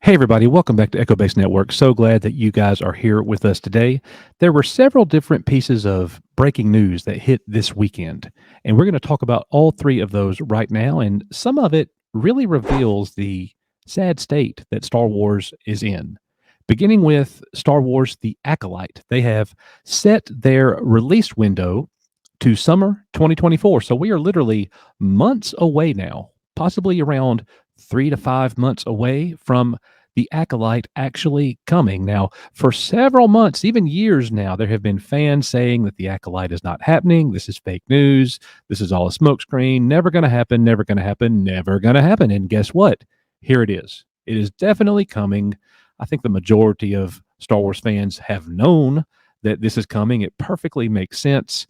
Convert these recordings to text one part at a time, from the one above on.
Hey, everybody, welcome back to Echo Base Network. So glad that you guys are here with us today. There were several different pieces of breaking news that hit this weekend, and we're going to talk about all three of those right now. And some of it really reveals the sad state that Star Wars is in. Beginning with Star Wars The Acolyte, they have set their release window to summer 2024. So we are literally months away now, possibly around 3 to 5 months away from The Acolyte actually coming. Now, for several months, even years now, there have been fans saying that The Acolyte is not happening. This is fake news. This is all a smokescreen. Never going to happen. Never going to happen. Never going to happen. And guess what? Here it is. It is definitely coming. I think the majority of Star Wars fans have known that this is coming. It perfectly makes sense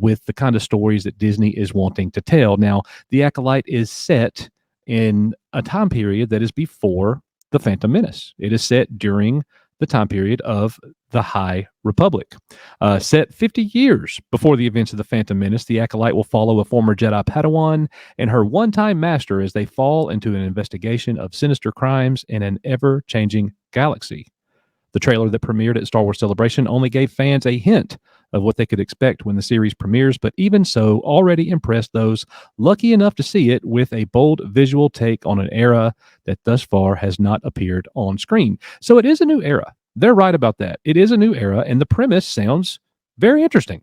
with the kind of stories that Disney is wanting to tell. Now, The Acolyte is set in a time period that is before the Phantom Menace. It is set during the time period of the High Republic. Set 50 years before the events of the Phantom Menace, the Acolyte will follow a former Jedi Padawan and her one-time master as they fall into an investigation of sinister crimes in an ever-changing galaxy. The trailer that premiered at Star Wars Celebration only gave fans a hint of what they could expect when the series premieres, but even so, already impressed those lucky enough to see it with a bold visual take on an era that thus far has not appeared on screen. So it is a new era. They're right about that. It is a new era, and the premise sounds very interesting.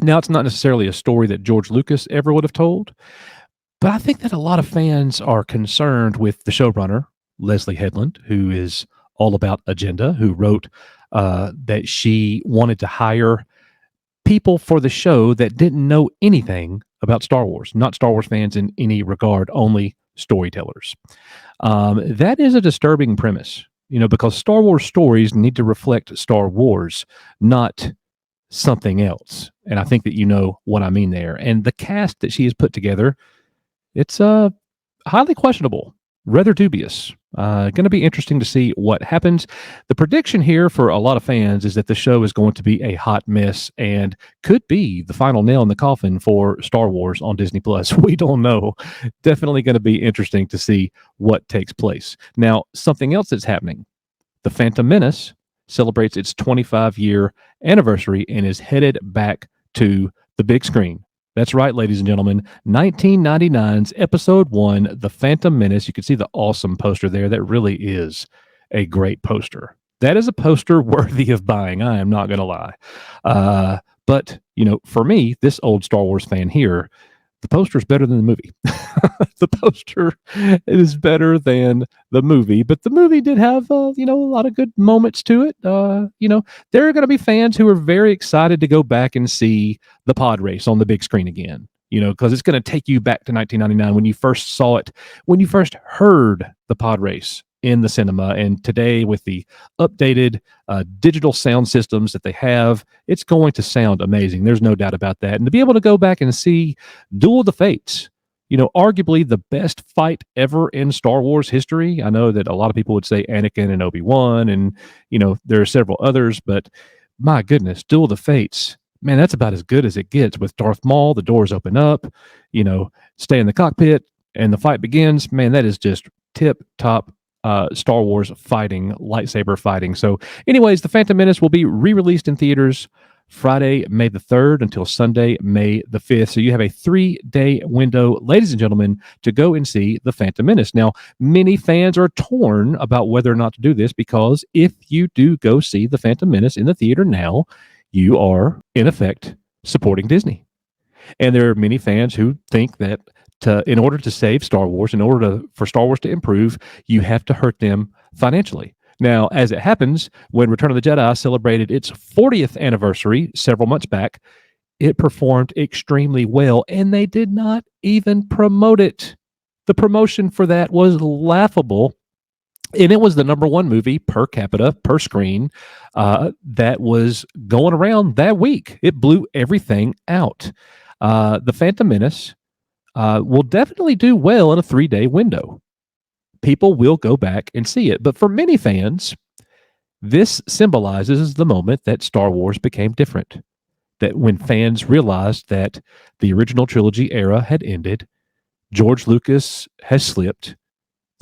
Now, it's not necessarily a story that George Lucas ever would have told, but I think that a lot of fans are concerned with the showrunner, Leslye Headland, who is all about agenda, who wrote that she wanted to hire people for the show that didn't know anything about Star Wars, not Star Wars fans in any regard, only storytellers. That is a disturbing premise, because Star Wars stories need to reflect Star Wars, not something else. And I think that you know what I mean there. And the cast that she has put together, it's highly questionable, rather dubious. Going to be interesting to see what happens. The prediction here for a lot of fans is that the show is going to be a hot mess and could be the final nail in the coffin for Star Wars on Disney Plus. We don't know. Definitely going to be interesting to see what takes place. Now, something else that's happening. The Phantom Menace celebrates its 25-year anniversary and is headed back to the big screen. That's right, ladies and gentlemen. 1999's Episode 1, The Phantom Menace. You can see the awesome poster there. That really is a great poster. That is a poster worthy of buying. I am not going to lie. But, for me, this old Star Wars fan here, the poster is better than the movie. The poster is better than the movie, but the movie did have, a lot of good moments to it. There are going to be fans who are very excited to go back and see the pod race on the big screen again, because it's going to take you back to 1999 when you first saw it, when you first heard the pod race in the cinema. And today, with the updated digital sound systems that they have, it's going to sound amazing. There's no doubt about that. And to be able to go back and see Duel of the Fates, arguably the best fight ever in Star Wars history. I know that a lot of people would say Anakin and Obi-Wan, and, there are several others, but my goodness, Duel of the Fates, man, that's about as good as it gets with Darth Maul. The doors open up, stay in the cockpit, and the fight begins. Man, that is just tip-top Star Wars fighting, lightsaber fighting. So anyways, The Phantom Menace will be re-released in theaters Friday, May the 3rd until Sunday, May the 5th. So you have a 3-day window, ladies and gentlemen, to go and see The Phantom Menace. Now, many fans are torn about whether or not to do this, because if you do go see The Phantom Menace in the theater now, you are, in effect, supporting Disney. And there are many fans who think that in order to save Star Wars, for Star Wars to improve, you have to hurt them financially. Now, as it happens, when Return of the Jedi celebrated its 40th anniversary several months back, it performed extremely well, and they did not even promote it. The promotion for that was laughable, and it was the #1 movie per capita, per screen, that was going around that week. It blew everything out. The Phantom Menace will definitely do well in a 3-day window. People will go back and see it. But for many fans, this symbolizes the moment that Star Wars became different. That when fans realized that the original trilogy era had ended, George Lucas has slipped,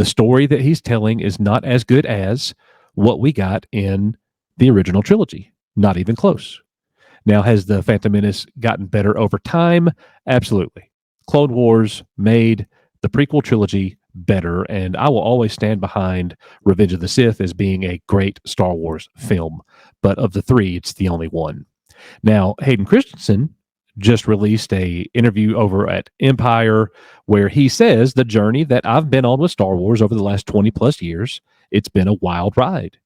The story that he's telling is not as good as what we got in the original trilogy. Not even close. Now, has the Phantom Menace gotten better over time? Absolutely. Clone Wars made the prequel trilogy better, and I will always stand behind Revenge of the Sith as being a great Star Wars film. But of the three, it's the only one. Now, Hayden Christensen just released a interview over at Empire where he says the journey that I've been on with Star Wars over the last 20 plus years, it's been a wild ride.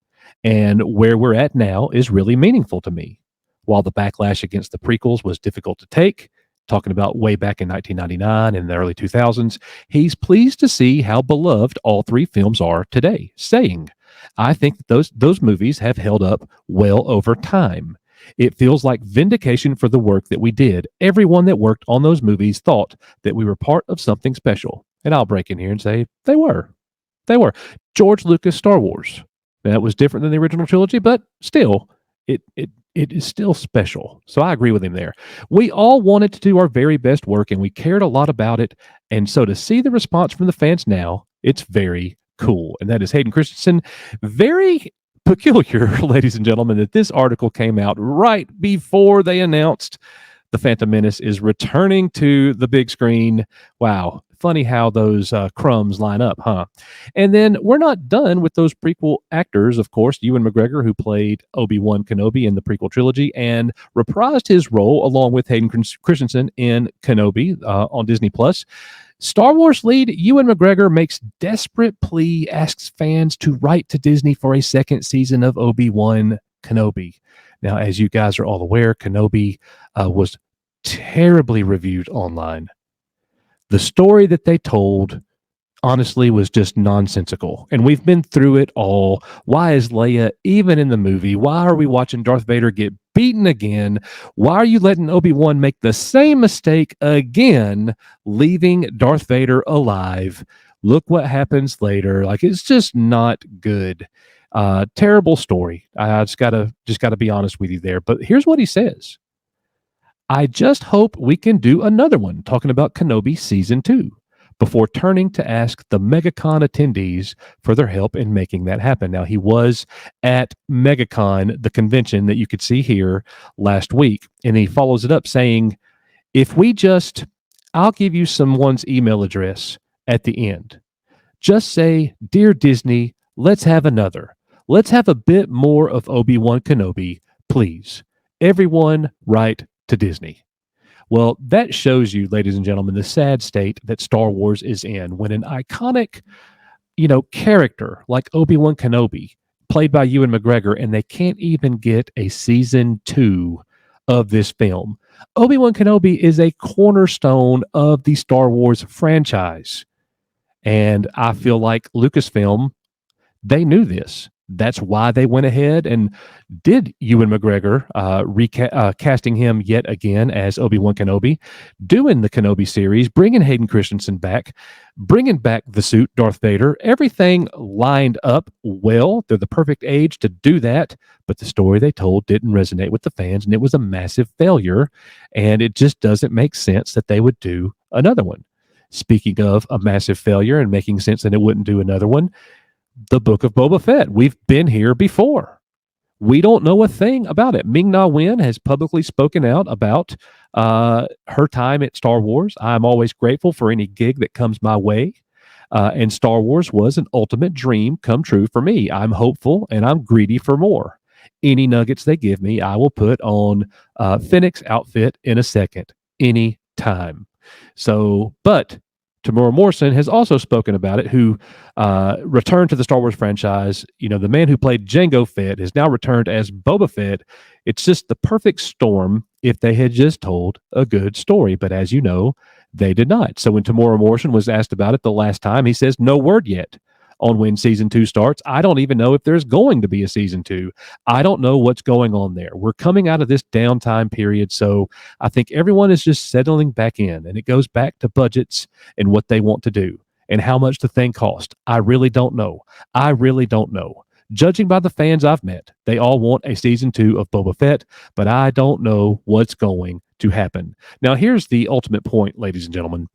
And where we're at now is really meaningful to me. While the backlash against the prequels was difficult to take, talking about way back in 1999 and the early 2000s, he's pleased to see how beloved all three films are today, saying, I think that those movies have held up well over time. It feels like vindication for the work that we did. Everyone that worked on those movies thought that we were part of something special. And I'll break in here and say they were. They were. George Lucas Star Wars. That was different than the original trilogy, but still, it is still special. So I agree with him there. We all wanted to do our very best work and we cared a lot about it. And so to see the response from the fans now, it's very cool. And that is Hayden Christensen. Very peculiar, ladies and gentlemen, that this article came out right before they announced the Phantom Menace is returning to the big screen. Wow. Funny how those crumbs line up, huh? And then we're not done with those prequel actors, of course. Ewan McGregor, who played Obi-Wan Kenobi in the prequel trilogy and reprised his role along with Hayden Christensen in Kenobi on Disney+. Star Wars lead Ewan McGregor makes desperate plea, asks fans to write to Disney for a second season of Obi-Wan Kenobi. Now, as you guys are all aware, Kenobi was terribly reviewed online. The story that they told, honestly, was just nonsensical. And we've been through it all. Why is Leia even in the movie? Why are we watching Darth Vader get beaten again? Why are you letting Obi-Wan make the same mistake again, leaving Darth Vader alive? Look what happens later. Like, it's just not good. Terrible story. I just gotta be honest with you there. But here's what he says. I just hope we can do another one talking about Kenobi Season 2 before turning to ask the MegaCon attendees for their help in making that happen. Now, he was at MegaCon, the convention that you could see here last week, and he follows it up saying, I'll give you someone's email address at the end. Just say, Dear Disney, let's have another. Let's have a bit more of Obi-Wan Kenobi, please. Everyone write to Disney. Well, that shows you, ladies and gentlemen, the sad state that Star Wars is in when an iconic, character like Obi-Wan Kenobi, played by Ewan McGregor, and they can't even get a season 2 of this film. Obi-Wan Kenobi is a cornerstone of the Star Wars franchise. And I feel like Lucasfilm, they knew this. That's why they went ahead and did Ewan McGregor, casting him yet again as Obi-Wan Kenobi, doing the Kenobi series, bringing Hayden Christensen back, bringing back the suit Darth Vader. Everything lined up well. They're the perfect age to do that, but the story they told didn't resonate with the fans, and it was a massive failure, and it just doesn't make sense that they would do another one. Speaking of a massive failure and making sense that it wouldn't do another one, the Book of Boba Fett. We've been here before. We don't know a thing about it. Ming-Na Wen has publicly spoken out about her time at Star Wars. I'm always grateful for any gig that comes my way. And Star Wars was an ultimate dream come true for me. I'm hopeful and I'm greedy for more. Any nuggets they give me, I will put on Fennec's outfit in a second, any time. So, but Tamora Morrison has also spoken about it, who returned to the Star Wars franchise. The man who played Jango Fett has now returned as Boba Fett. It's just the perfect storm if they had just told a good story. But as you know, they did not. So when Tamora Morrison was asked about it the last time, he says, no word yet on when season 2 starts. I don't even know if there's going to be a season 2. I don't know what's going on there. We're coming out of this downtime period, so I think everyone is just settling back in, and it goes back to budgets and what they want to do and how much the thing cost. I really don't know. Judging by the fans I've met, they all want a season 2 of Boba Fett, but I don't know what's going to happen. Now, here's the ultimate point, ladies and gentlemen.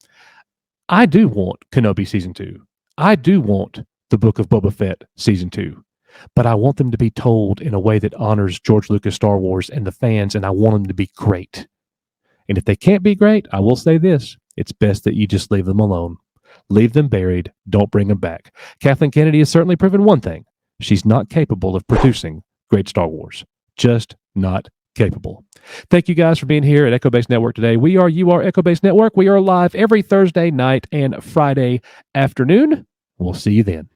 I do want Kenobi season 2. I do want the Book of Boba Fett season 2, but I want them to be told in a way that honors George Lucas, Star Wars, and the fans, and I want them to be great. And if they can't be great, I will say this: it's best that you just leave them alone. Leave them buried. Don't bring them back. Kathleen Kennedy has certainly proven one thing: she's not capable of producing great Star Wars. Just not capable. Thank you guys for being here at Echo Base Network today. You are Echo Base Network. We are live every Thursday night and Friday afternoon. We'll see you then.